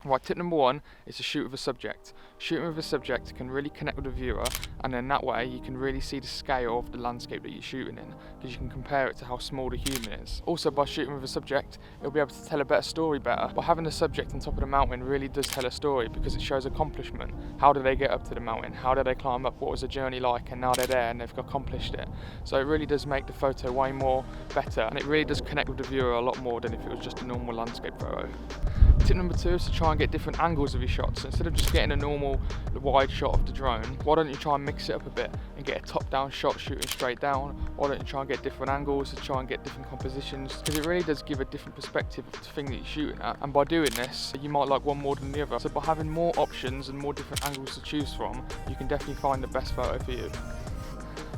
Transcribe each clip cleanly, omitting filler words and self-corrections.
Right, tip number 1 is to shoot with a subject. Shooting with a subject can really connect with the viewer, and then that way you can really see the scale of the landscape that you're shooting in, because you can compare it to how small the human is. Also, by shooting with a subject, you'll be able to tell a better story better. By having the subject on top of the mountain really does tell a story, because it shows accomplishment. How did they get up to the mountain? How did they climb up? What was the journey like? And now they're there and they've accomplished it. So it really does make the photo way more better, and it really does connect with the viewer a lot more than if it was just a normal landscape photo. Tip number 2 is to try and get different angles of your shots. Instead of just getting a normal wide shot of the drone, why don't you try and mix it up a bit and get a top-down shot shooting straight down? Why don't you try and get different angles to try and get different compositions? Because it really does give a different perspective of the thing that you're shooting at, and by doing this you might like one more than the other. So by having more options and more different angles to choose from, you can definitely find the best photo for you.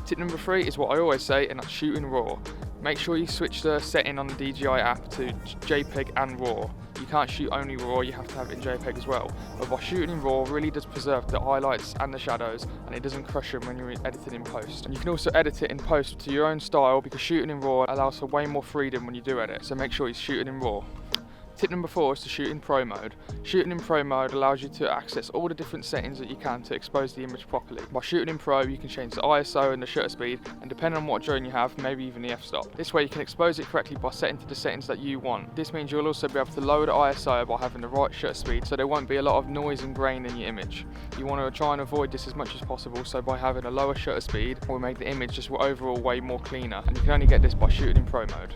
Tip number 3 is what I always say, and that's shooting raw. Make sure you switch the setting on the DJI app to JPEG and RAW. You can't shoot only RAW, you have to have it in JPEG as well. But by shooting in RAW, really does preserve the highlights and the shadows, and it doesn't crush them when you're editing in post. And you can also edit it in post to your own style, because shooting in RAW allows for way more freedom when you do edit, so make sure you're shooting in RAW. Tip number 4 is to shoot in Pro mode. Shooting in Pro mode allows you to access all the different settings that you can to expose the image properly. By shooting in Pro, you can change the ISO and the shutter speed, and depending on what drone you have, maybe even the f-stop. This way you can expose it correctly by setting to the settings that you want. This means you'll also be able to lower the ISO by having the right shutter speed, so there won't be a lot of noise and grain in your image. You want to try and avoid this as much as possible, so by having a lower shutter speed will make the image just overall way more cleaner, and you can only get this by shooting in Pro mode.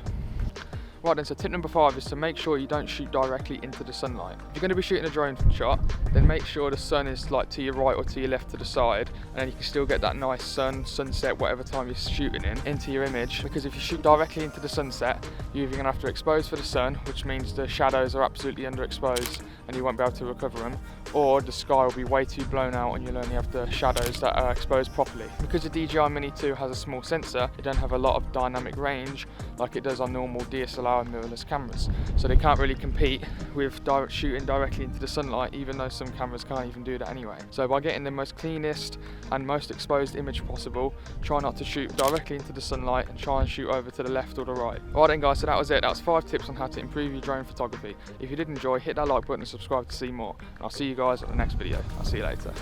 Right then, so tip number 5 is to make sure you don't shoot directly into the sunlight. If you're going to be shooting a drone shot, then make sure the sun is like to your right or to your left to the side, and then you can still get that nice sunset, whatever time you're shooting into your image. Because if you shoot directly into the sunset, you're either going to have to expose for the sun, which means the shadows are absolutely underexposed and you won't be able to recover them, or the sky will be way too blown out and you'll only have the shadows that are exposed properly. Because the DJI Mini 2 has a small sensor, it don't have a lot of dynamic range like it does on normal DSLR and mirrorless cameras, so they can't really compete with shooting directly into the sunlight, even though some cameras can't even do that anyway. So by getting the most cleanest and most exposed image possible, try not to shoot directly into the sunlight and try and shoot over to the left or the right. Alright then guys, so that was it. That was 5 tips on how to improve your drone photography. If you did enjoy, hit that like button and subscribe to see more, and I'll see you guys at the next video. I'll see you later.